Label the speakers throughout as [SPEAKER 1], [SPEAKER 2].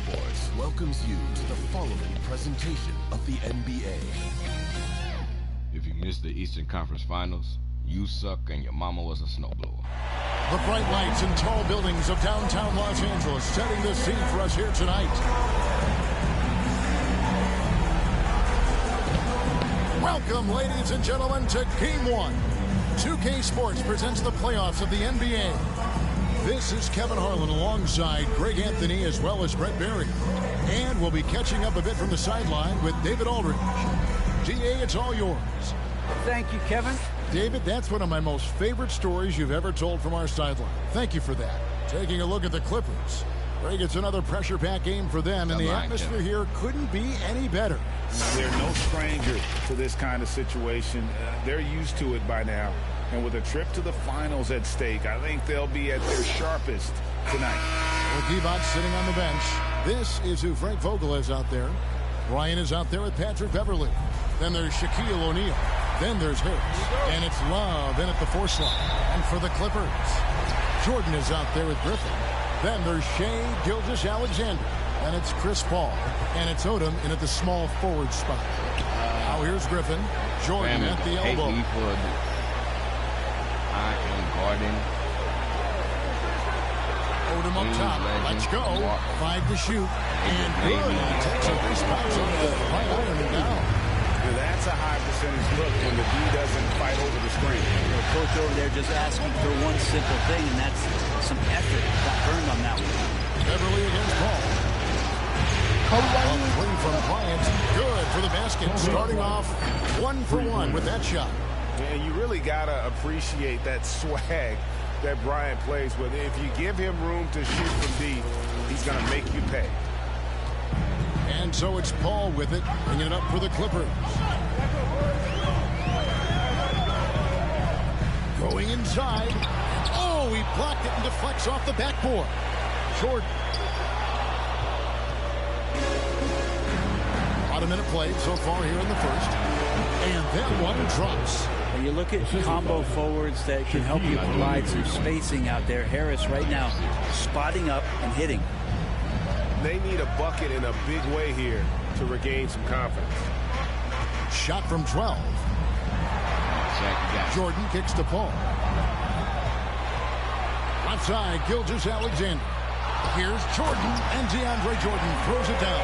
[SPEAKER 1] Sports welcomes you to the following presentation of the NBA.
[SPEAKER 2] If you missed the Eastern Conference Finals, you suck and your mama was a snowblower.
[SPEAKER 3] The bright lights and tall buildings of downtown Los Angeles setting the scene for us here tonight. Welcome, ladies and gentlemen, to Game 1. 2K Sports presents the playoffs of the NBA. This is Kevin Harlan alongside Greg Anthony as well as Brett Berry. And we'll be catching up a bit from the sideline with David Aldridge. DA, it's all yours.
[SPEAKER 4] Thank you, Kevin.
[SPEAKER 3] David, that's one of my most favorite stories you've ever told from our sideline. Thank you for that. Taking a look at the Clippers. Greg, it's another pressure-packed game for them, and the atmosphere here couldn't be any better.
[SPEAKER 5] They're no stranger to this kind of situation. They're used to it by now. And with a trip to the finals at stake, I think they'll be at their sharpest tonight.
[SPEAKER 3] With Divac sitting on the bench, this is who Frank Vogel is out there. Ryan is out there with Patrick Beverley. Then there's Shaquille O'Neal. Then there's Harris. And it's Love in at the 4 slot. And for the Clippers, Jordan is out there with Griffin. Then there's Shea Gilgeous-Alexander. And it's Chris Paul. And it's Odom in at the small forward spot. Now here's Griffin. Jordan at the elbow.
[SPEAKER 2] I am guarding.
[SPEAKER 3] Odom up top. Let's go. 5 to shoot. And good. He takes a response on the right iron and down.
[SPEAKER 5] That's a high percentage look when the D doesn't fight over the screen.
[SPEAKER 4] Coach over there just asking for one simple thing, and that's some effort. Got burned on that one.
[SPEAKER 3] Beverly against Paul. Up 3 from Bryant. Good for the basket. Starting off 1 for 1 with that shot.
[SPEAKER 5] And you really got to appreciate that swag that Bryant plays with. If you give him room to shoot from deep, he's going to make you pay.
[SPEAKER 3] And so it's Paul with it, bringing it up for the Clippers. Going inside. Oh, he blocked it and deflects off the backboard. Jordan. About a minute played so far here in the first. And that one drops.
[SPEAKER 4] When you look at combo forwards that can help you provide some spacing out there, Harris right now spotting up and hitting.
[SPEAKER 5] They need a bucket in a big way here to regain some confidence.
[SPEAKER 3] Shot from 12. Jordan kicks to Paul. Outside, Gilgeous-Alexander. Here's Jordan, and DeAndre Jordan throws it down.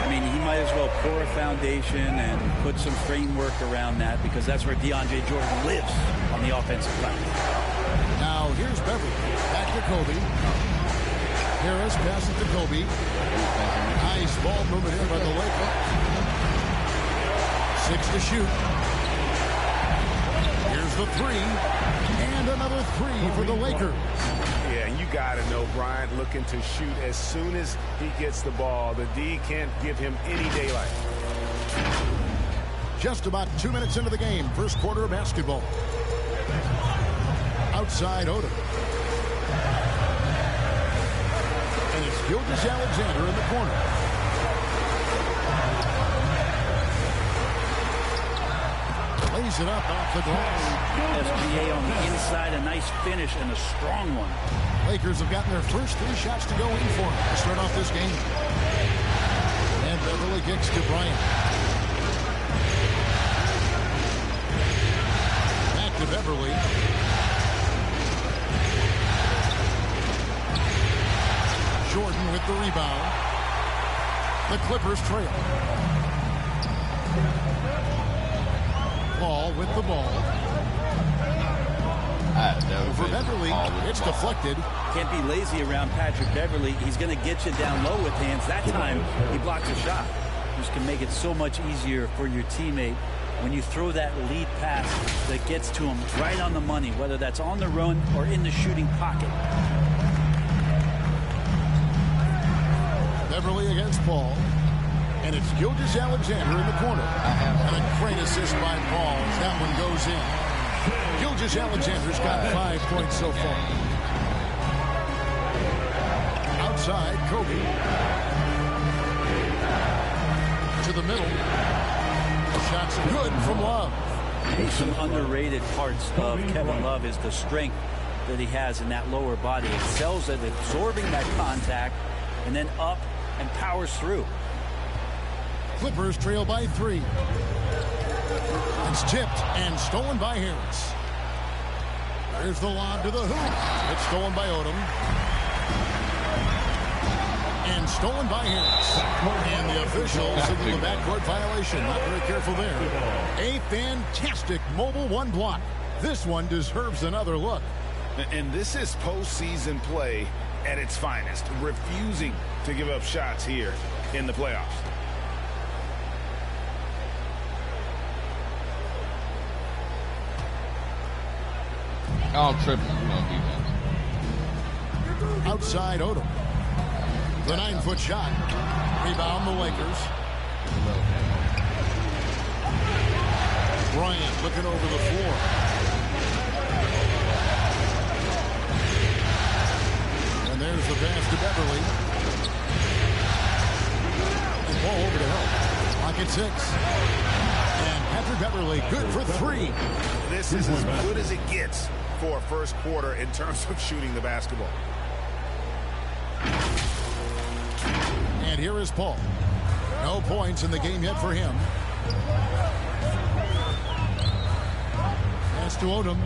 [SPEAKER 4] I mean, he might as well pour a foundation and put some framework around that because that's where DeAndre Jordan lives on the offensive side.
[SPEAKER 3] Now, here's Beverly. Back to Kobe. Harris passes to Kobe. Nice ball movement here by the Lakers. 6 to shoot. Here's the 3. And another 3 for the Lakers.
[SPEAKER 5] Yeah, you got to know Bryant looking to shoot as soon as he gets the ball. The D can't give him any daylight.
[SPEAKER 3] Just about 2 minutes into the game. First quarter of basketball. Outside Odom. And it's Gilgeous-Alexander in the corner. Lays it up off the glass.
[SPEAKER 4] SBA on the inside, a nice finish and a strong one.
[SPEAKER 3] Lakers have gotten their first 3 shots to go in for them to start off this game. And Beverly kicks to Bryant. Back to Beverly. Jordan with the rebound. The Clippers trail. Paul with the ball. For Beverly, it's deflected.
[SPEAKER 4] Can't be lazy around Patrick Beverly. He's going to get you down low with hands. That time, he blocks a shot. Which can make it so much easier for your teammate when you throw that lead pass that gets to him right on the money, whether that's on the run or in the shooting pocket.
[SPEAKER 3] Beverly against Paul. And it's Gilgeous-Alexander in the corner. And a great assist by Paul as that one goes in. Gilgeous-Alexander's got 5 points so far. Outside, Kobe. To the middle. Shots good from Love.
[SPEAKER 4] Some underrated parts of Kevin Love is the strength that he has in that lower body. Excels at absorbing that contact and then up and powers through.
[SPEAKER 3] Clippers trail by 3. It's tipped and stolen by Harris. There's the lob to the hoop. It's stolen by Odom. And stolen by Harris. And the officials signal the backcourt violation. Not very careful there. A fantastic mobile one block. This one deserves another look.
[SPEAKER 5] And this is postseason play at its finest. Refusing to give up shots here in the playoffs.
[SPEAKER 2] Oh, tripping. Defense.
[SPEAKER 3] Outside Odom. The 9-foot shot. Rebound the Lakers. Bryant looking over the floor. And there's the pass to Beverly. And ball over to help. Clock at 6. And Patrick Beverly good for 3.
[SPEAKER 5] This is as good as it gets for a first quarter in terms of shooting the basketball.
[SPEAKER 3] And here is Paul. No points in the game yet for him. Pass to Odom.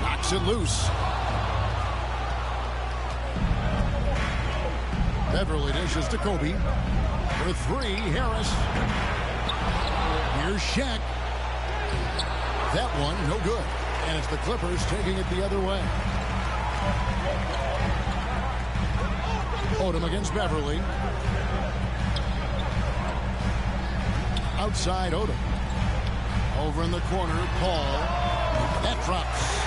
[SPEAKER 3] Knocks it loose. Beverly dishes to Kobe. For 3, Harris. Here's Shaq. That one, no good. And it's the Clippers taking it the other way. Odom against Beverly. Outside Odom. Over in the corner, Paul. That drops.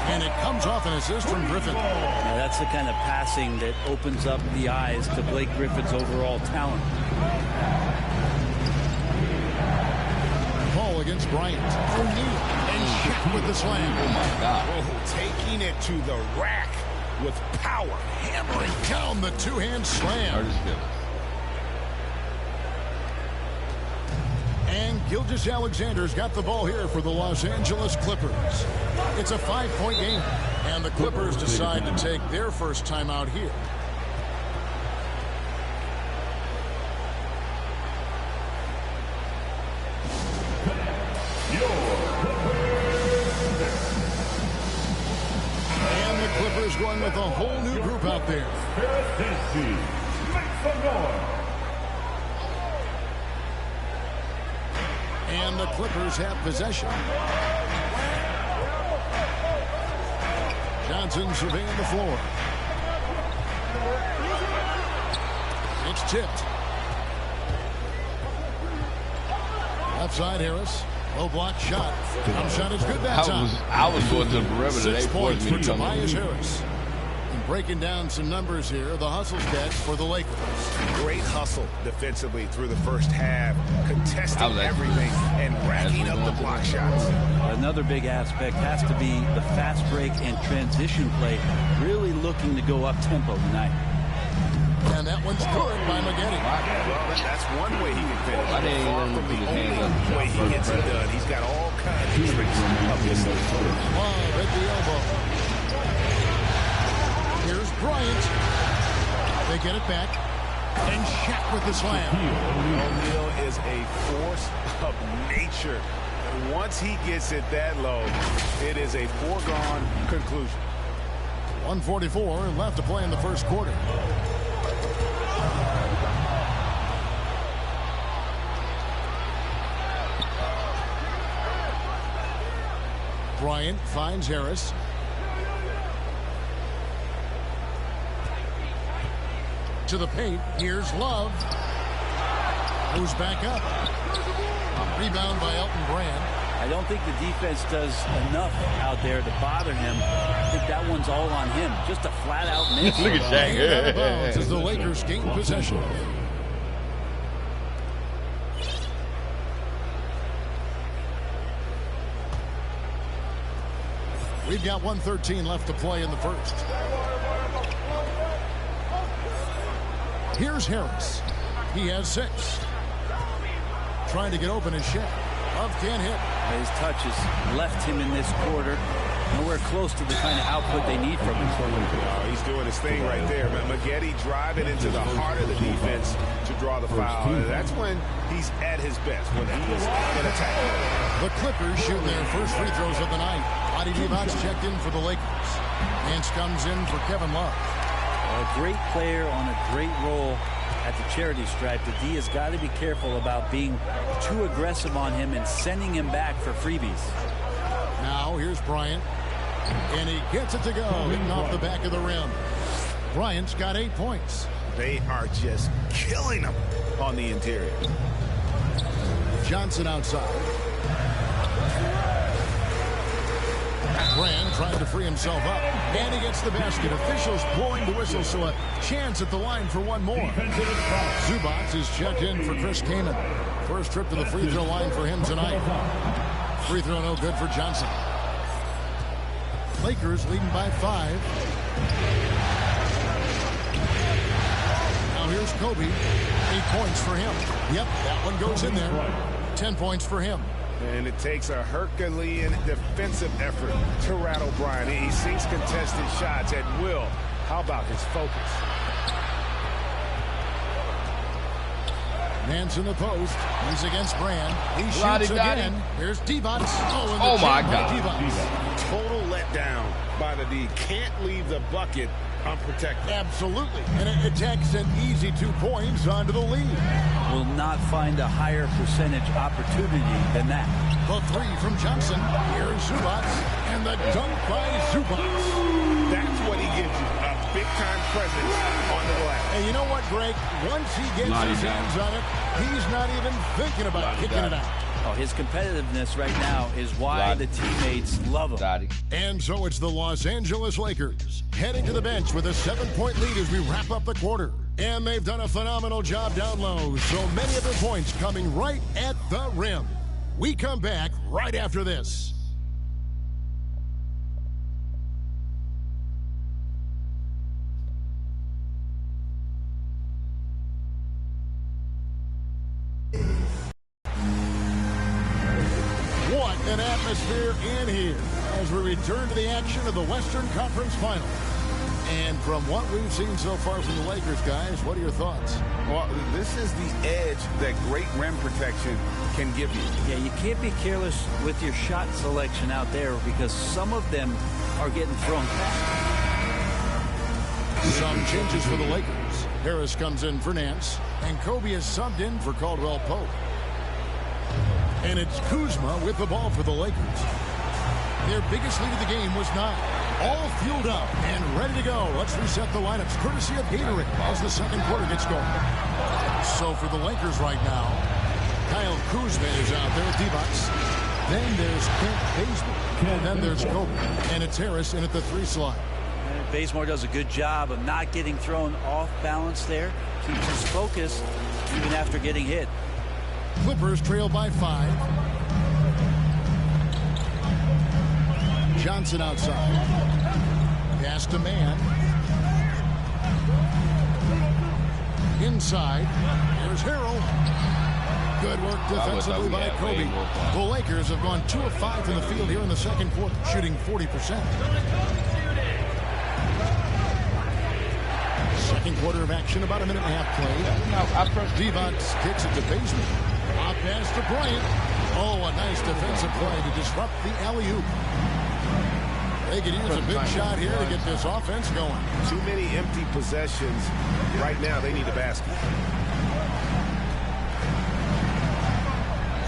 [SPEAKER 3] And it comes off an assist from Griffin.
[SPEAKER 4] Now that's the kind of passing that opens up the eyes to Blake Griffin's overall talent.
[SPEAKER 3] Paul against Bryant. O'Neal. And Shaq with the slam.
[SPEAKER 2] Oh, my God.
[SPEAKER 5] Oh, taking it to the rack with power.
[SPEAKER 3] Hammering down the two-hand slam.
[SPEAKER 2] Hurt his feelings.
[SPEAKER 3] And Gilgeous-Alexander's got the ball here for the Los Angeles Clippers. It's a 5-point game. And the Clippers decide to take their first timeout here. And the Clippers going with a whole new group out there. And the Clippers have possession. Johnson surveying the floor. It's tipped. Left side Harris. Low block shot. Jump shot is good that time.
[SPEAKER 2] I was going to the perimeter.
[SPEAKER 3] 6
[SPEAKER 2] They
[SPEAKER 3] points
[SPEAKER 2] forced me
[SPEAKER 3] for
[SPEAKER 2] to come
[SPEAKER 3] Tobias
[SPEAKER 2] in.
[SPEAKER 3] Harris. And breaking down some numbers here, the hustle stats for the Lakers.
[SPEAKER 5] Great hustle defensively through the first half, contesting
[SPEAKER 2] I was actually-
[SPEAKER 5] everything and racking up the block shots.
[SPEAKER 4] Another big aspect has to be the fast break and transition play. Really looking to go up tempo tonight.
[SPEAKER 3] And that one's good by Maggette.
[SPEAKER 5] Well, that's one way he can finish.
[SPEAKER 2] Why they ain't
[SPEAKER 5] Far
[SPEAKER 2] let him
[SPEAKER 5] from
[SPEAKER 2] put
[SPEAKER 5] the
[SPEAKER 2] his hands
[SPEAKER 5] only
[SPEAKER 2] up?
[SPEAKER 5] way he gets it done. He's got all kinds of tricks up his sleeve.
[SPEAKER 3] Love at the elbow. Here's Bryant. They get it back. And Shaq with the slam.
[SPEAKER 5] O'Neal is a force of nature. And once he gets it that low, it is a foregone conclusion.
[SPEAKER 3] 1:44 left to play in the first quarter. Bryant finds Harris. To the paint. Here's Love. Moves back up. Rebound by Elton Brand.
[SPEAKER 4] I don't think the defense does enough out there to bother him. I think that one's all on him. Just a flat-out miss.
[SPEAKER 2] Look at
[SPEAKER 3] And out of bounds
[SPEAKER 2] Shaq.
[SPEAKER 3] as the Lakers gain possession. We've got 1:13 left to play in the first. Here's Harris. He has 6. Trying to get open is Shaq. Love can't hit.
[SPEAKER 4] His touch has left him in this quarter. Nowhere close to the kind of output they need from him.
[SPEAKER 5] Oh, he's doing his thing right there. Maggette driving into the heart of the defense to draw the foul. That's when he's at his best, when he's in attack.
[SPEAKER 3] The Clippers shooting their first free throws of the night. Adi Divac checked in for the Lakers. Nance comes in for Kevin Love.
[SPEAKER 4] A great player on a great role at the charity stripe. The D has got to be careful about being too aggressive on him and sending him back for freebies.
[SPEAKER 3] Now here's Bryant. And he gets it to go, hitting off the back of the rim. Bryant's got 8 points.
[SPEAKER 5] They are just killing him on the interior.
[SPEAKER 3] Johnson outside. Brand trying to free himself up. And he gets the basket. Officials blowing the whistle, so a chance at the line for one more. Zubac is checked in for Chris Kaman. First trip to the free throw line for him tonight. Free throw no good for Johnson. Lakers leading by 5. Now here's Kobe. 8 points for him. Yep, that one goes in there. 10 points for him.
[SPEAKER 5] And it takes a Herculean defensive effort to rattle Bryant. He sinks contested shots at will. How about his focus?
[SPEAKER 3] Nance in the post. He's against Brand. He shoots again. Here's Divac.
[SPEAKER 2] Oh my God.
[SPEAKER 5] Total letdown by the D. Can't leave the bucket unprotected.
[SPEAKER 3] Absolutely. And it takes an easy 2 points onto the lead.
[SPEAKER 4] Will not find a higher percentage opportunity than that.
[SPEAKER 3] The 3 from Johnson. Here's Zubac. And the dunk by Zubac.
[SPEAKER 5] That's what he gives you. A big-time presence on the glass.
[SPEAKER 3] And you know what, Greg? Once he gets his hands on it, he's not even thinking about kicking it out.
[SPEAKER 4] Oh, his competitiveness right now is why the teammates love him.
[SPEAKER 3] And so it's the Los Angeles Lakers heading to the bench with a 7-point lead as we wrap up the quarter. And they've done a phenomenal job down low. So many of their points coming right at the rim. We come back right after this. What an atmosphere in here as we return to the action of the Western Conference Final. And from what we've seen so far from the Lakers, guys, what are your thoughts?
[SPEAKER 5] Well, this is the edge that great rim protection can give you.
[SPEAKER 4] Yeah, you can't be careless with your shot selection out there because some of them are getting thrown back.
[SPEAKER 3] Some changes for the Lakers. Harris comes in for Nance, and Kobe is subbed in for Caldwell Pope. And it's Kuzma with the ball for the Lakers. Their biggest lead of the game was 9. All fueled up and ready to go. Let's reset the lineups courtesy of Gatorade as the second quarter gets going. So for the Lakers right now, Kyle Kuzma is out there with Divac. Then there's Kent Bazemore. And then there's Kobe. And it's Harris in at the 3 slot.
[SPEAKER 4] Bazemore does a good job of not getting thrown off balance there. Keeps his focus even after getting hit.
[SPEAKER 3] Clippers trail by 5. Johnson outside. Pass to man. Inside. There's Harrell. Good work defensively by Kobe. The Lakers have gone 2 of 5 from the field here in the second quarter, shooting 40%. Second quarter of action, about a minute and a half played. Divac kicks it to Bazemore. Off pass to Bryant. Oh, a nice defensive play to disrupt the alley-oop. They could use a big shot here to get this offense going.
[SPEAKER 5] Too many empty possessions. Right now, they need a basket.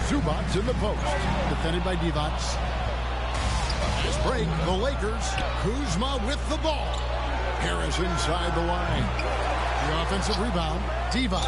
[SPEAKER 3] Zubac in the post. Defended by Divac. This break, the Lakers. Kuzma with the ball. Harris inside the line. The offensive rebound. Divac.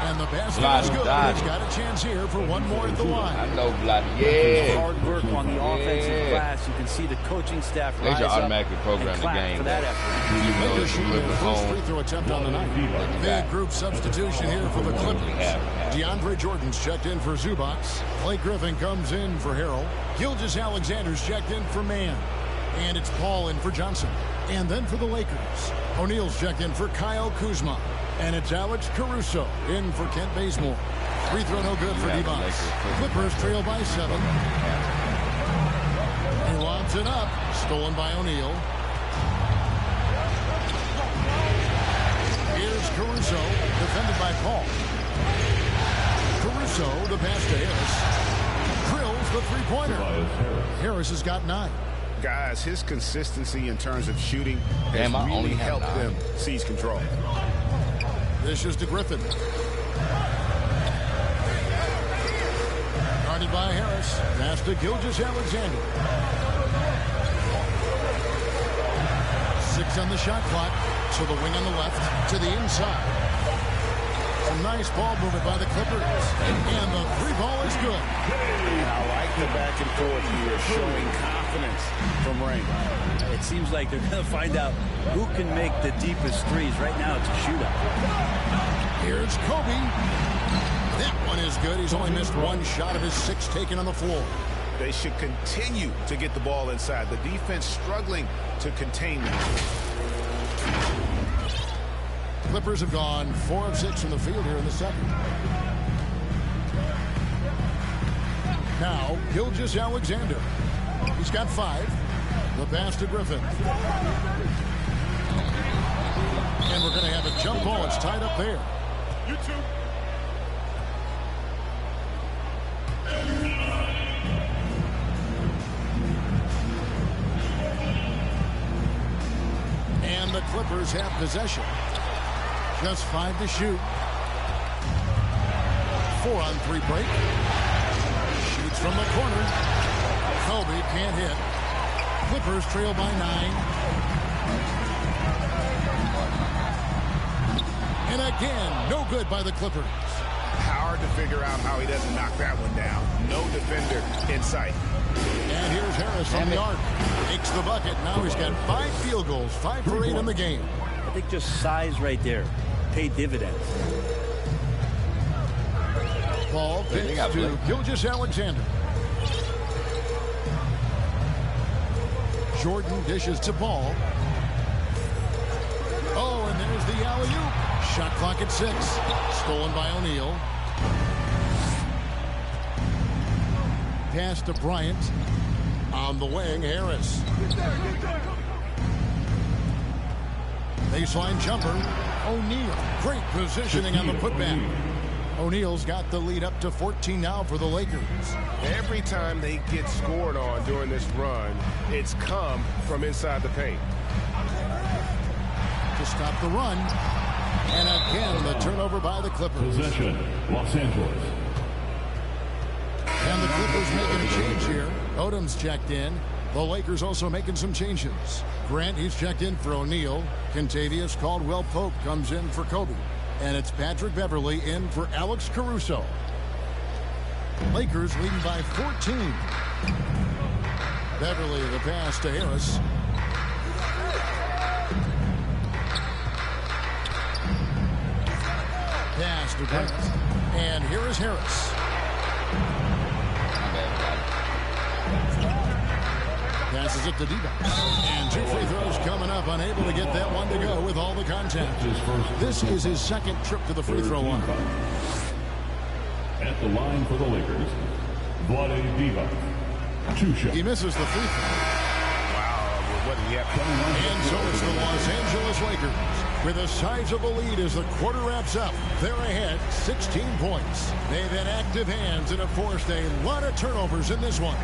[SPEAKER 3] And the basket is good. He's got a chance here for one more at the line.
[SPEAKER 2] I know, Bloody. Yeah.
[SPEAKER 4] Hard work on the offensive glass. You can see the coaching staff
[SPEAKER 2] They should
[SPEAKER 4] rise
[SPEAKER 2] automatically
[SPEAKER 4] up
[SPEAKER 2] program
[SPEAKER 4] and
[SPEAKER 2] the
[SPEAKER 4] clap
[SPEAKER 2] game
[SPEAKER 4] for that effort.
[SPEAKER 2] Even though
[SPEAKER 3] Lakers
[SPEAKER 2] it's
[SPEAKER 3] shooting
[SPEAKER 2] Clippers
[SPEAKER 3] their first
[SPEAKER 2] home.
[SPEAKER 3] free throw attempt on the night. Big group substitution here for the Clippers. DeAndre Jordan's checked in for Zubac. Blake Griffin comes in for Harrell. Gilgeous-Alexander's checked in for Mann. And it's Paul in for Johnson. And then for the Lakers, O'Neal's checked in for Kyle Kuzma. And it's Alex Caruso in for Kent Bazemore. Free throw no good for Devos. Clippers trail by 7. He lobs it up. Stolen by O'Neal. Here's Caruso, defended by Paul. Caruso, the pass to Harris. Drills the three-pointer. Harris has got 9.
[SPEAKER 5] Guys, his consistency in terms of shooting has really helped them seize control.
[SPEAKER 3] This is to Griffin. Guarded by Harris. Pass to Gilgeous-Alexander. 6 on the shot clock. To the wing on the left. To the inside. Some nice ball movement by the Clippers. And the three ball is good.
[SPEAKER 5] I like the back and forth here, showing confidence from Ray.
[SPEAKER 4] It seems like they're going to find out who can make the deepest threes. Right now, it's a shootout.
[SPEAKER 3] Here's Kobe. That one is good. He's only missed 1 shot of his 6 taken on the floor.
[SPEAKER 5] They should continue to get the ball inside. The defense struggling to contain them.
[SPEAKER 3] Clippers have gone 4 of 6 from the field here in the second. Now, Gilgeous-Alexander. He's got 5. The pass to Griffin. And we're going to have a jump ball. It's tied up there. You two. And the Clippers have possession. Just 5 to shoot. 4-on-3 break. Shoots from the corner. Kobe can't hit. Clippers trail by 9. And again, no good by the Clippers.
[SPEAKER 5] Hard to figure out how he doesn't knock that one down. No defender in sight.
[SPEAKER 3] And here's Harris from the arc. Makes the bucket. Now he's got 5 field goals. 5 for 8 in the game.
[SPEAKER 4] I think just size right there paid dividends.
[SPEAKER 3] Ball pitch to Gilgeous-Alexander. Jordan dishes to Paul. Oh, and there's the alley-oop. Shot clock at 6. Stolen by O'Neal. Pass to Bryant. On the wing, Harris. Baseline jumper. O'Neal. Great positioning on the putback. O'Neal's got the lead up to 14 now for the Lakers.
[SPEAKER 6] Every time they get scored on during this run, it's come from inside the paint.
[SPEAKER 3] To stop the run. And again, the turnover by the Clippers.
[SPEAKER 7] Possession, Los Angeles.
[SPEAKER 3] And the Clippers making a change here. Odom's checked in. The Lakers also making some changes. Grant, he's checked in for O'Neal. Kentavious Caldwell-Pope comes in for Kobe. And it's Patrick Beverley in for Alex Caruso. Lakers leading by 14. Beverley, the pass to Harris. Pass to Grant. And here is Harris. Passes it to Devos. And 2 free throws coming up. Unable to get that one to go with all the contact. This is his second trip to the free throw line.
[SPEAKER 7] At the line for the Lakers, Vlade Divac. 2 shots.
[SPEAKER 3] He misses the free throw.
[SPEAKER 5] What do you have?
[SPEAKER 3] And so it's the Los Angeles Lakers with a sizable lead as the quarter wraps up. They're ahead 16 points. They've had active hands and have forced a lot of turnovers in this one.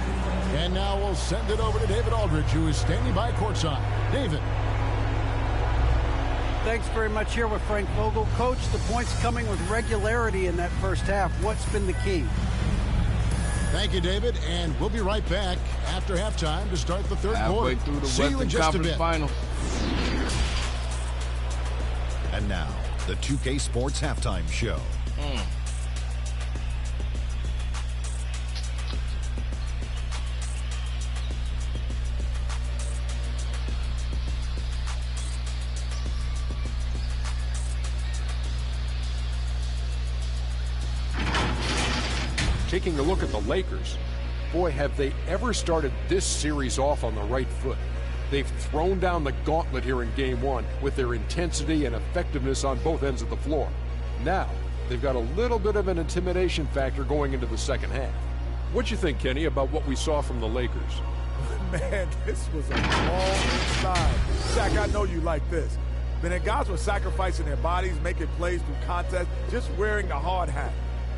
[SPEAKER 3] And now we'll send it over to David Aldridge, who is standing by courtside. David.
[SPEAKER 8] Thanks very much here with Frank Vogel. Coach, the points coming with regularity in that first half. What's been the key?
[SPEAKER 3] Thank you, David, and we'll be right back after halftime to start the third
[SPEAKER 2] Halfway
[SPEAKER 3] quarter.
[SPEAKER 2] through the
[SPEAKER 3] See you in
[SPEAKER 2] Western
[SPEAKER 3] just a
[SPEAKER 2] Conference
[SPEAKER 3] bit.
[SPEAKER 2] Finals.
[SPEAKER 1] And now, the 2K Sports Halftime Show.
[SPEAKER 9] Taking a look at the Lakers, boy, have they ever started this series off on the right foot. They've thrown down the gauntlet here in Game 1 with their intensity and effectiveness on both ends of the floor. Now, they've got a little bit of an intimidation factor going into the second half. What you think, Kenny, about what we saw from the Lakers?
[SPEAKER 10] Man, this was a long inside. Shaq, I know you like this. Man, guys were sacrificing their bodies, making plays through contest, just wearing the hard hat.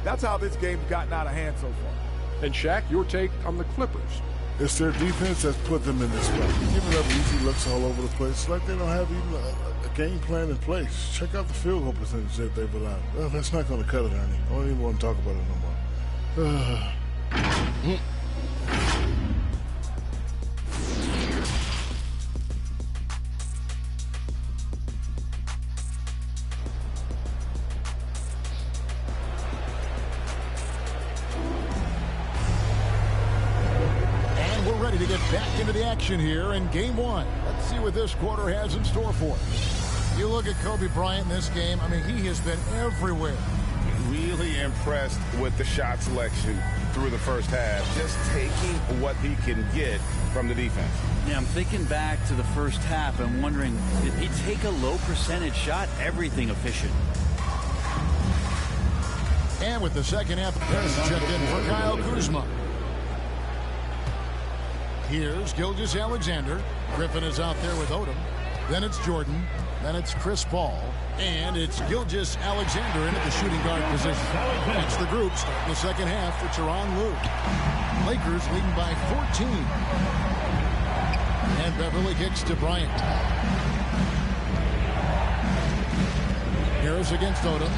[SPEAKER 10] That's how this game's gotten out of hand so far.
[SPEAKER 9] And Shaq, your take on the Clippers?
[SPEAKER 11] It's their defense that's put them in this spot. Giving up easy looks all over the place. It's like they don't have even a game plan in place. Check out the field goal percentage that they've allowed. Well, that's not going to cut it, Ernie. I don't even want to talk about it no more.
[SPEAKER 3] To get back into the action here in game one. Let's see what this quarter has in store for us. You look at Kobe Bryant in this game, I mean, he has been everywhere.
[SPEAKER 5] Really impressed with the shot selection through the first half, just taking what he can get from the defense.
[SPEAKER 4] Yeah, I'm thinking back to the first half and wondering, did he take a low percentage shot? Everything efficient.
[SPEAKER 3] And with the second half, Harris checked in for Kyle Kuzma. Here's Gilgeous-Alexander. Griffin is out there with Odom. Then it's Jordan. Then it's Chris Paul. And it's Gilgeous-Alexander in at the shooting guard position. That's the group starting the second half for Tyronn Lue. Lakers leading by 14. And Beverly kicks to Bryant. Harris against Odom.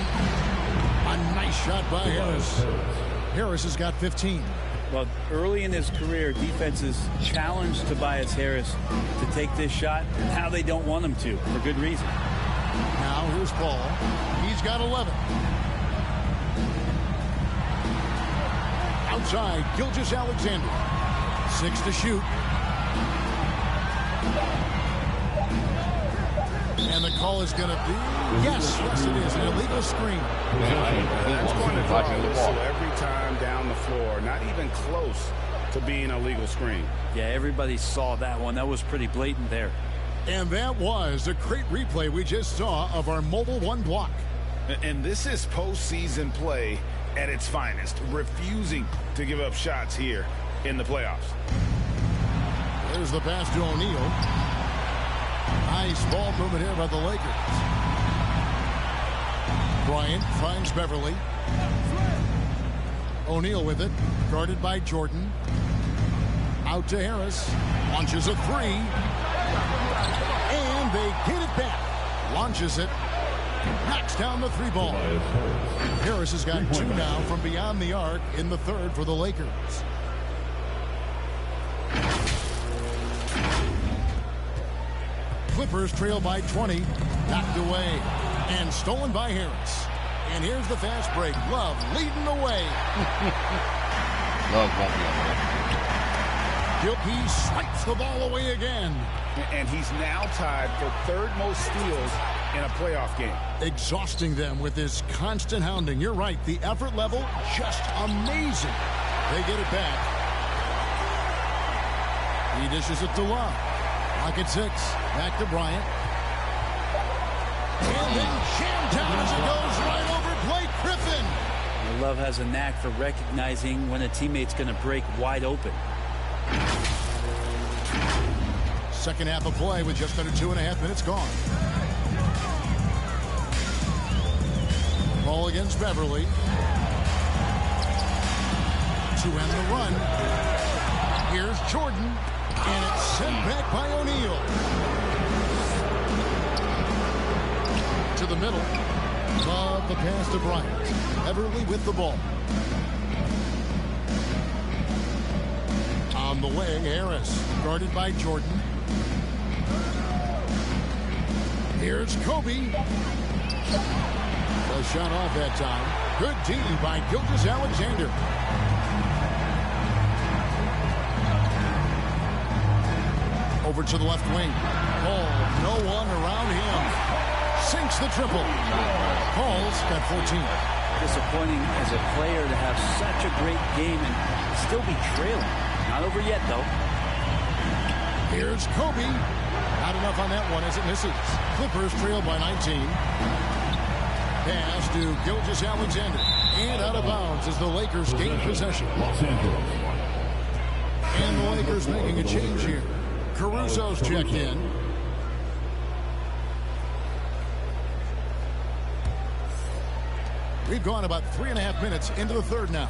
[SPEAKER 3] A nice shot by Harris. Harris has got 15.
[SPEAKER 4] Well, early in his career, defenses challenged Tobias Harris to take this shot. Now they don't want him to, for good reason.
[SPEAKER 3] Now here's Paul. He's got 11. Outside, Gilgeous-Alexander. 6 to shoot. And the call is going to be, yes, it is, an illegal screen.
[SPEAKER 5] That's going to draw a whistle every time down the floor. Not even close to being a legal screen.
[SPEAKER 4] Yeah, everybody saw that one. That was pretty blatant there.
[SPEAKER 3] And that was a great replay we just saw of our Mobile One block.
[SPEAKER 5] And this is postseason play at its finest, refusing to give up shots here in the playoffs.
[SPEAKER 3] There's the pass to O'Neal. Nice ball movement here by the Lakers. Bryant finds Beverly. O'Neal with it, guarded by Jordan. Out to Harris. Launches a three. And they get it back. Launches it. Knocks down the three ball. Harris has got 2 now from beyond the arc in the third for the Lakers. Clippers trail by 20. Knocked away. And stolen by Harris. And here's the fast break. Love leading the way.
[SPEAKER 2] Love won't be on that.
[SPEAKER 3] He swipes the ball away again.
[SPEAKER 5] And he's now tied for third most steals in a playoff game.
[SPEAKER 3] Exhausting them with his constant hounding. You're right. The effort level, just amazing. They get it back. He dishes it to Love. Lock at 6. Back to Bryant. And then jammed down as it goes right over Blake Griffin.
[SPEAKER 4] Love has a knack for recognizing when a teammate's going to break wide open.
[SPEAKER 3] Second half of play with just under 2.5 minutes gone. Ball against Beverly. To end the run. Here's Jordan. And it's sent back by O'Neal. To the middle. Love the pass to Bryant. Beverly with the ball. On the way, Harris. Guarded by Jordan. Here's Kobe. A shot off that time. Good D by Gilgeous-Alexander. Over to the left wing. Paul, no one around him. Sinks the triple. Paul's got 14.
[SPEAKER 4] Disappointing as a player to have such a great game and still be trailing. Not over yet, though.
[SPEAKER 3] Here's Kobe. Not enough on that one as it misses. Clippers trail by 19. Pass to Gilgeous-Alexander. And out of bounds as the Lakers gain possession.
[SPEAKER 7] Los Angeles.
[SPEAKER 3] And the Lakers making a change here. Caruso's checked in. We've gone about 3.5 minutes into the third now.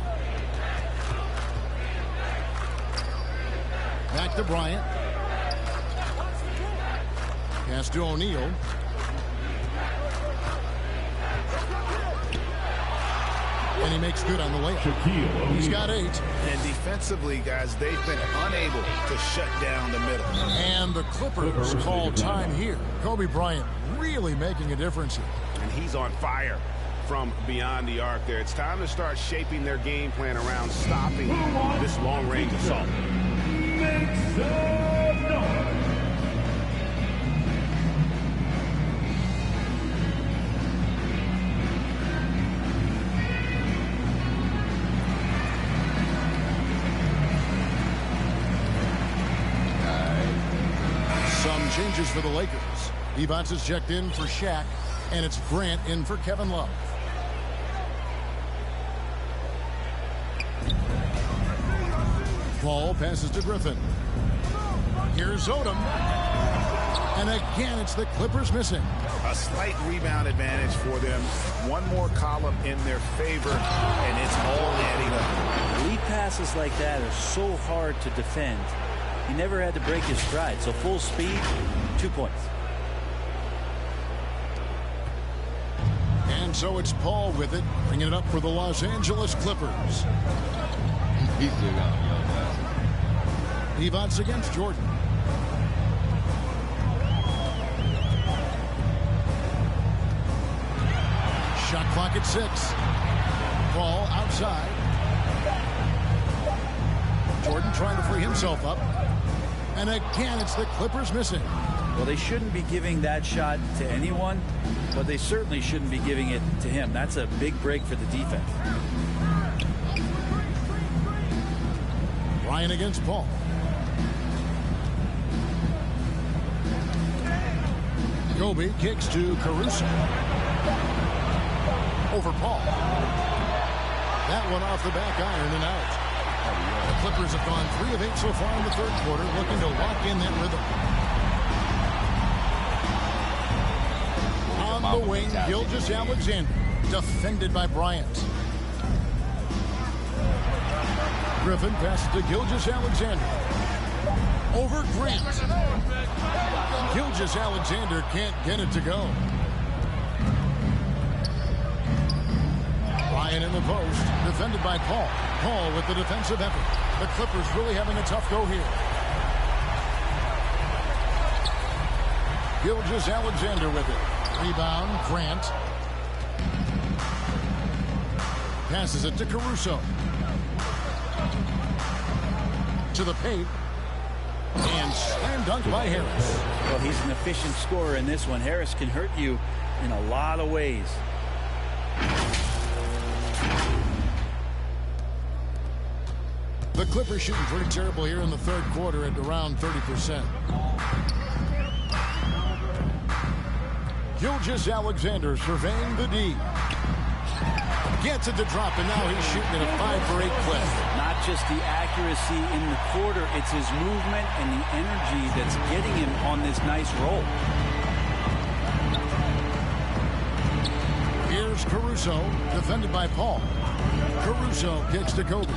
[SPEAKER 3] Back to Bryant. Pass to O'Neal. And he makes good on the layup. He's got 8.
[SPEAKER 5] And defensively, guys, they've been unable to shut down the middle.
[SPEAKER 3] And the Clippers call time here. Kobe Bryant really making a difference here.
[SPEAKER 6] And he's on fire from beyond the arc there. It's time to start shaping their game plan around stopping this long-range assault.
[SPEAKER 3] Some changes for the Lakers. Evans is checked in for Shaq, and it's Grant in for Kevin Love. Paul passes to Griffin. Here's Odom. And again, it's the Clippers missing.
[SPEAKER 5] A slight rebound advantage for them. One more column in their favor, and it's all adding up.
[SPEAKER 4] Lead passes like that are so hard to defend. He never had to break his stride, so full speed, 2 points.
[SPEAKER 3] And so it's Paul with it, bringing it up for the Los Angeles Clippers.
[SPEAKER 2] He's still got him, young guys.
[SPEAKER 3] Evans against Jordan. Shot clock at 6. Paul outside. Jordan trying to free himself up. And again, it's the Clippers missing.
[SPEAKER 4] Well, they shouldn't be giving that shot to anyone, but they certainly shouldn't be giving it to him. That's a big break for the defense.
[SPEAKER 3] Ryan against Paul. Kobe kicks to Caruso. Over Paul. That one off the back iron and out. The Clippers have gone 3 of 8 so far in the third quarter, looking to lock in that rhythm. On the wing, Gilgeous-Alexander, defended by Bryant. Griffin passes to Gilgeous-Alexander. Over Grant. Gilgeous-Alexander can't get it to go. Ryan in the post, defended by Paul. Paul with the defensive effort. The Clippers really having a tough go here. Gilgeous-Alexander with it. Rebound, Grant. Passes it to Caruso. To the paint. And slam dunk by Harris.
[SPEAKER 4] Well, he's an efficient scorer in this one. Harris can hurt you in a lot of ways.
[SPEAKER 3] The Clippers shooting pretty terrible here in the third quarter at around 30%. Gilgeous-Alexander surveying the D. Gets it to drop, and now he's shooting at a 5-for-8 clip.
[SPEAKER 4] Not just the accuracy in the quarter, it's his movement and the energy that's getting him on this nice roll.
[SPEAKER 3] Here's Caruso, defended by Paul. Caruso kicks to Kobe.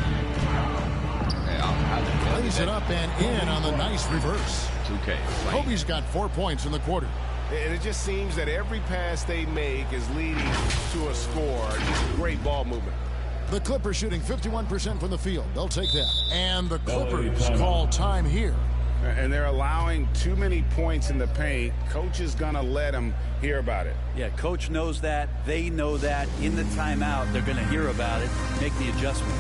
[SPEAKER 3] Lays it up and in on the nice reverse.
[SPEAKER 2] 2K.
[SPEAKER 3] Kobe's got 4 points in the quarter.
[SPEAKER 6] And it just seems that every pass they make is leading to a score. Just great ball movement.
[SPEAKER 3] The Clippers shooting 51% from the field. They'll take that. And the Clippers call time here.
[SPEAKER 5] And they're allowing too many points in the paint. Coach is going to let them hear about it.
[SPEAKER 4] Yeah, coach knows that. They know that. In the timeout, they're going to hear about it, make the adjustment.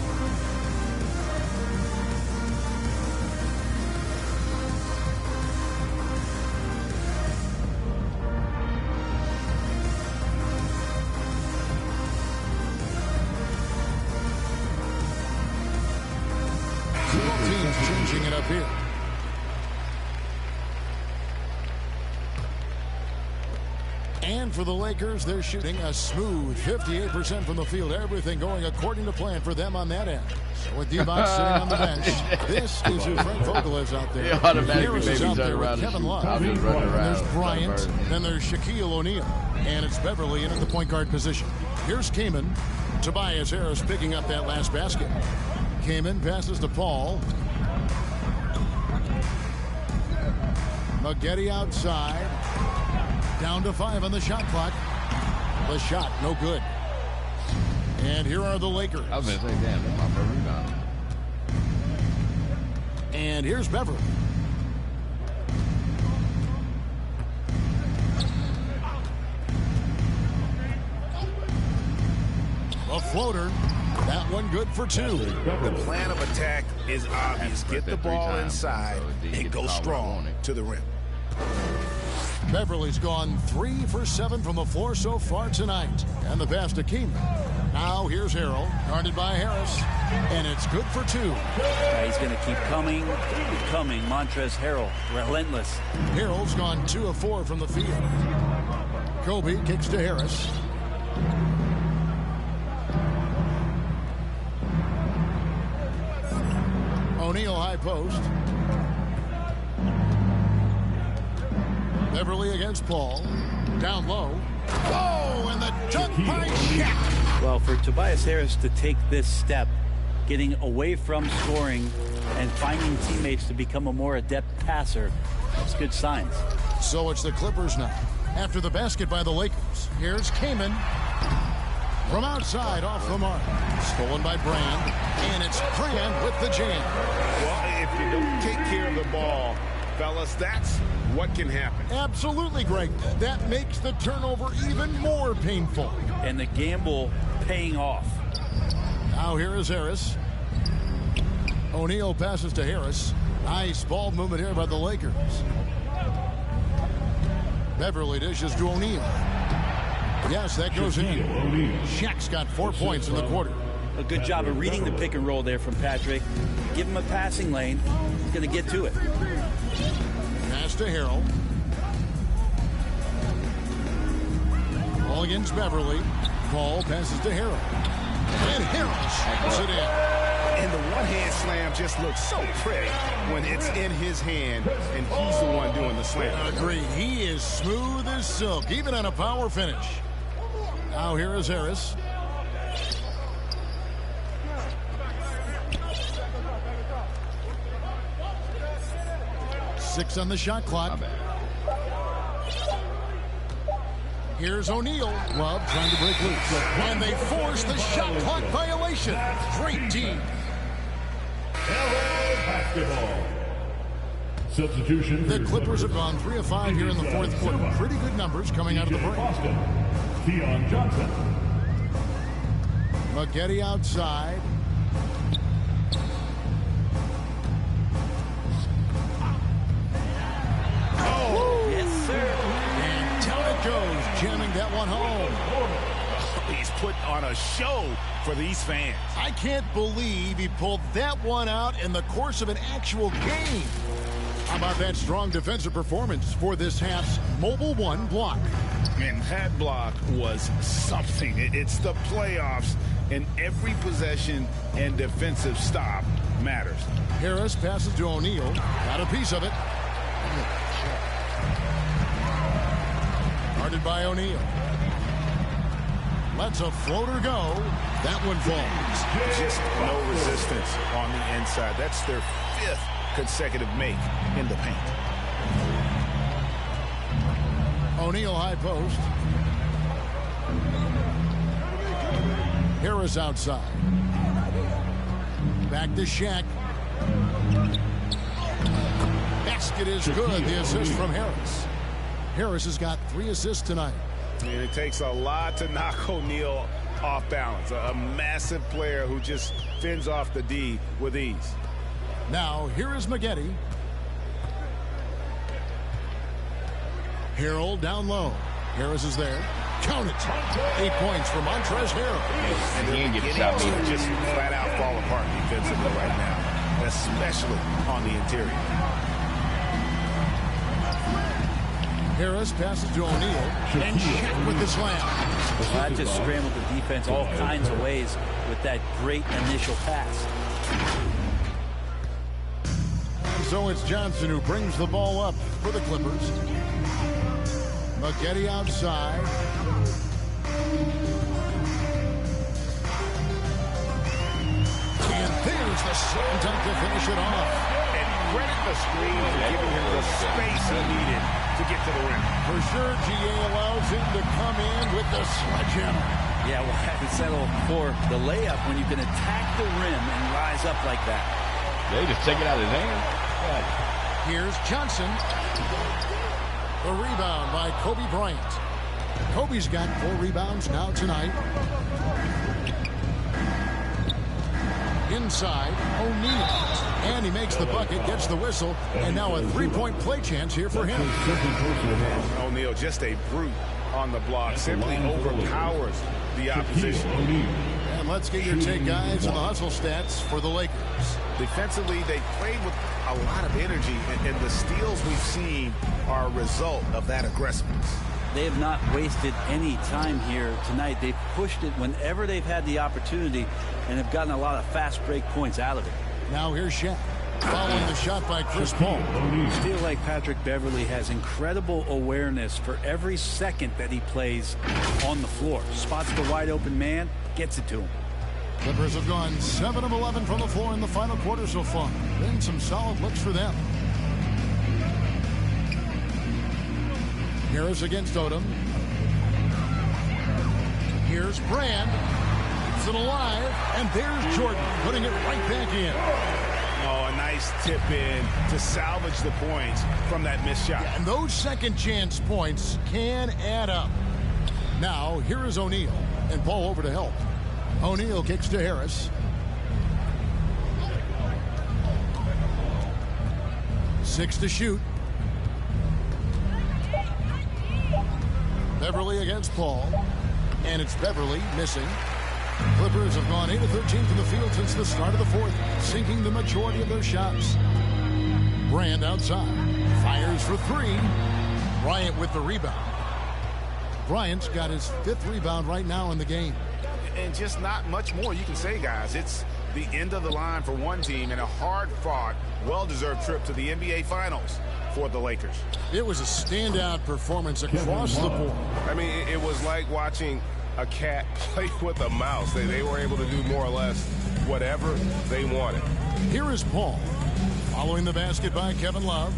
[SPEAKER 3] Changing it up here. And for the Lakers, they're shooting a smooth 58% from the field. Everything going according to plan for them on that end. So with D-Box sitting on the bench, this is who Frank Vogel is out there. Harris is out there with Kevin Love. And there's Bryant. Then there's Shaquille O'Neal. And it's Beverly in at the point guard position. Here's Kaman. Tobias Harris picking up that last basket. Kaman passes to Paul. Maggette outside. Down to 5 on the shot clock. The shot, no good. And here are the Lakers.
[SPEAKER 2] I was going to say, damn, that's my first rebound.
[SPEAKER 3] And here's Beverly. A floater. That one good for 2.
[SPEAKER 6] The plan of attack is obvious. Get the ball inside and go strong to the rim.
[SPEAKER 3] Beverly's gone 3 for 7 from the floor so far tonight. And the pass to Keeman. Now here's Harrell, guarded by Harris. And it's good for 2.
[SPEAKER 4] He's going to keep coming. Montrezl Harrell, relentless.
[SPEAKER 3] Harrell's gone 2 of 4 from the field. Kobe kicks to Harris. O'Neal high post. Beverly against Paul. Down low. Oh, and the dunk by Shaq.
[SPEAKER 4] Well, for Tobias Harris to take this step, getting away from scoring and finding teammates to become a more adept passer, that's good signs.
[SPEAKER 3] So it's the Clippers now. After the basket by the Lakers, here's Kaman. From outside, off the mark. Stolen by Brand. And it's Brand with the jam.
[SPEAKER 6] Well, if you don't take care of the ball, fellas, that's what can happen.
[SPEAKER 3] Absolutely, Greg. That makes the turnover even more painful.
[SPEAKER 4] And the gamble paying off.
[SPEAKER 3] Now here is Harris. O'Neal passes to Harris. Nice ball movement here by the Lakers. Beverly dishes to O'Neal. Yes, that goes in. Shaq's got 4 points in the quarter.
[SPEAKER 4] A good job of reading the pick and roll there from Patrick. Give him a passing lane. He's going to get to it.
[SPEAKER 3] Pass to Harrell. Ball against Beverly. Ball passes to Harrell. And Harrell slams it in.
[SPEAKER 6] And the one-hand slam just looks so pretty when it's in his hand and he's the one doing the slam.
[SPEAKER 3] Agreed. He is smooth as silk, even on a power finish. Now here is Harris. Six on the shot clock. Here's O'Neal. Love trying to break loose. And they force the shot clock violation. Great team.
[SPEAKER 7] Basketball. Substitution.
[SPEAKER 3] The Clippers have gone 3 of 5 here in the fourth quarter. Pretty good numbers coming out of the break.
[SPEAKER 7] Boston. Keon Johnson.
[SPEAKER 3] Maggette outside.
[SPEAKER 4] Oh, yes, sir.
[SPEAKER 3] And down it goes, jamming that one home.
[SPEAKER 6] He's put on a show for these fans.
[SPEAKER 3] I can't believe he pulled that one out in the course of an actual game. How about that strong defensive performance for this half's Mobile One block?
[SPEAKER 5] And that block was something. It's the playoffs, and every possession and defensive stop matters.
[SPEAKER 3] Harris passes to O'Neal. Got a piece of it. Guarded by O'Neal. Lets a floater go. That one falls.
[SPEAKER 5] Just no resistance on the inside. That's their 5th consecutive make in the paint.
[SPEAKER 3] O'Neal high post. Harris outside. Back to Shaq. Basket is good. The assist from Harris. Harris has got 3 assists tonight.
[SPEAKER 6] And it takes a lot to knock O'Neal off balance. A massive player who just fends off the D with ease.
[SPEAKER 3] Now, here is Maggette. Harrell down low. Harris is there. Count it. 8 points for Montrezl Harrell.
[SPEAKER 6] And he ain't getting shot to just flat out fall apart defensively right now, especially on the interior.
[SPEAKER 3] Harris passes to O'Neal, and Shaq with the slam.
[SPEAKER 4] Well, that just scrambled the defense all kinds of ways with that great initial pass.
[SPEAKER 3] And so it's Johnson who brings the ball up for the Clippers. McGetty outside. And there's the slam dunk to finish it off.
[SPEAKER 6] And credit the screen for giving him the space he needed to get to the rim.
[SPEAKER 3] For sure, GA allows him to come in with the sledgehammer.
[SPEAKER 4] Yeah, well, I can settle for the layup when you can attack the rim and rise up like that.
[SPEAKER 2] They just take it out of his hand.
[SPEAKER 3] Here's Johnson. The rebound by Kobe Bryant. Kobe's got 4 rebounds now tonight. Inside, O'Neal. And he makes the bucket, gets the whistle, and now a 3-point play chance here for him.
[SPEAKER 6] O'Neal, just a brute on the block, simply overpowers the opposition.
[SPEAKER 3] And let's get your take, guys, on the hustle stats for the Lakers.
[SPEAKER 6] Defensively, they played with a lot of energy, and the steals we've seen are a result of that aggressiveness.
[SPEAKER 4] They have not wasted any time here tonight. They've pushed it whenever they've had the opportunity and have gotten a lot of fast break points out of it.
[SPEAKER 3] Now here's Shaq. Following the shot by Chris Paul.
[SPEAKER 4] I feel like Patrick Beverley has incredible awareness for every second that he plays on the floor. Spots the wide open man, gets it to him.
[SPEAKER 3] Clippers have gone 7 of 11 from the floor in the final quarter so far. Been some solid looks for them. Harris against Odom. Here's Brand. Keeps it alive. And there's Jordan putting it right back in.
[SPEAKER 6] Oh, a nice tip in to salvage the points from that missed shot.
[SPEAKER 3] Yeah, and those second chance points can add up. Now, here is O'Neal. And Paul over to help. O'Neal kicks to Harris. Six to shoot. Beverley against Paul. And it's Beverley missing. Clippers have gone 8 of 13 from the field since the start of the fourth, sinking the majority of their shots. Brand outside. Fires for 3. Bryant with the rebound. Bryant's got his 5th rebound right now in the game.
[SPEAKER 6] And just not much more you can say, guys. It's the end of the line for one team and a hard-fought, well-deserved trip to the NBA Finals for the Lakers.
[SPEAKER 3] It was a standout performance across the board.
[SPEAKER 12] I mean, it was like watching a cat play with a mouse. They were able to do more or less whatever they wanted.
[SPEAKER 3] Here is Paul. Following the basket by Kevin Love.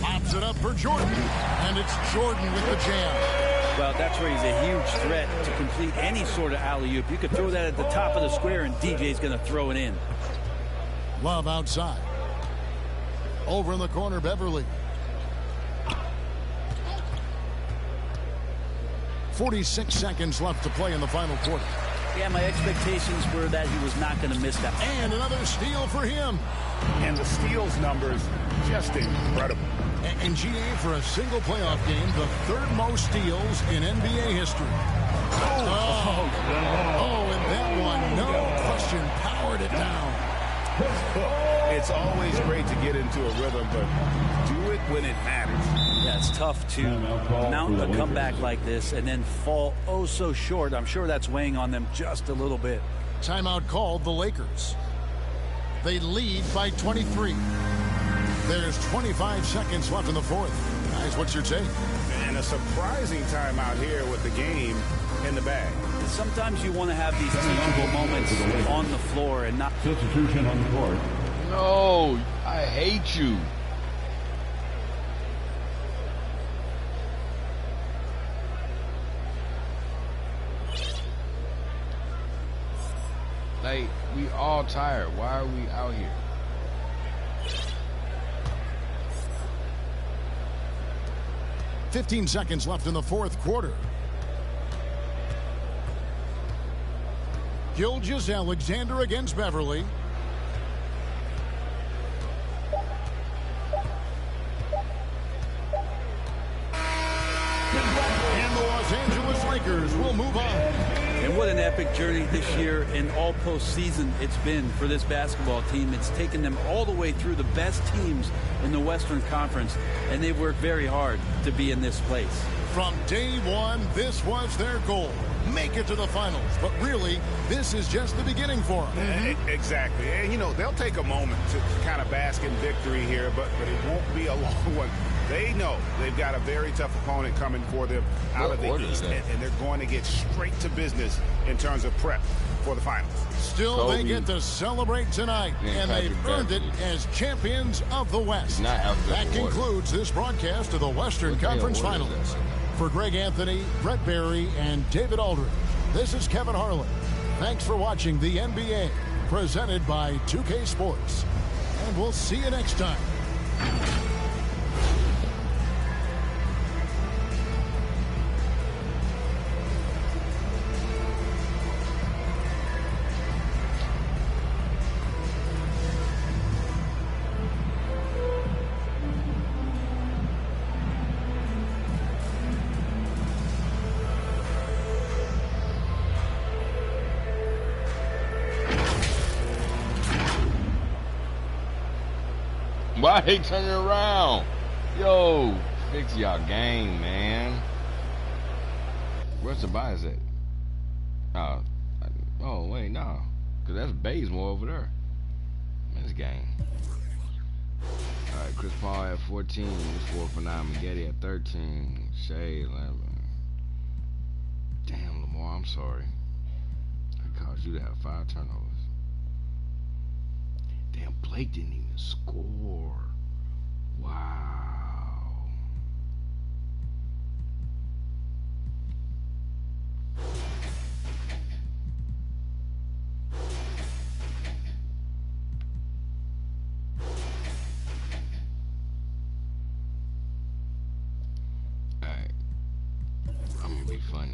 [SPEAKER 3] Pops it up for Jordan. And it's Jordan with the jam.
[SPEAKER 4] Well, that's where he's a huge threat to complete any sort of alley-oop. You could throw that at the top of the square, and DJ's going to throw it in.
[SPEAKER 3] Love outside. Over in the corner, Beverley. 46 seconds left to play in the final quarter.
[SPEAKER 4] Yeah, my expectations were that he was not going to miss that.
[SPEAKER 3] And another steal for him.
[SPEAKER 6] And the steals numbers, just incredible.
[SPEAKER 3] And GA for a single playoff game, the 3rd most steals in NBA history. And that one, no question, powered it down.
[SPEAKER 6] It's always great to get into a rhythm, but do it when it matters.
[SPEAKER 4] Yeah, it's tough to mount a comeback like this and then fall oh so short. I'm sure that's weighing on them just a little bit.
[SPEAKER 3] Timeout called the Lakers. They lead by 23. There's 25 seconds left in the fourth. Guys, what's your take?
[SPEAKER 6] And a surprising timeout here with the game in the bag.
[SPEAKER 4] Sometimes you want to have these teachable moments on the floor and not...
[SPEAKER 7] Substitution on the court.
[SPEAKER 2] No, I hate you. Like, we all tired. Why are we out here?
[SPEAKER 3] $15 seconds left in the fourth quarter. Gilgeous-Alexander against Beverley. And the Los Angeles Lakers will move on.
[SPEAKER 4] And what an epic journey this year and all postseason it's been for this basketball team. It's taken them all the way through the best teams in the Western Conference, and they've worked very hard to be in this place.
[SPEAKER 3] From day one, this was their goal. Make it to the finals. But really, this is just the beginning for them.
[SPEAKER 6] Exactly. And, you know, they'll take a moment to kind of bask in victory here, but it won't be a long one. They know they've got a very tough opponent coming for them out of the East, and they're going to get straight to business in terms of prep for the finals.
[SPEAKER 3] Still, they get to celebrate tonight, and they've earned it as champions of the West. That concludes this broadcast of the Western Conference Finals. For Greg Anthony, Brett Barry, and David Aldridge, this is Kevin Harlan. Thanks for watching the NBA, presented by 2K Sports. And we'll see you next time.
[SPEAKER 2] Why they turning around? Yo, fix y'all game, man. Where's the bias at? Oh, wait, no. Because that's Bazemore over there. This game. Alright, Chris Paul at 14. He's 4 for 9. Maggette at 13. Shea 11. Damn, Lamar, I'm sorry. I caused you to have 5 turnovers. Damn, Blake didn't even score. Wow. Alright. I'm gonna be funny.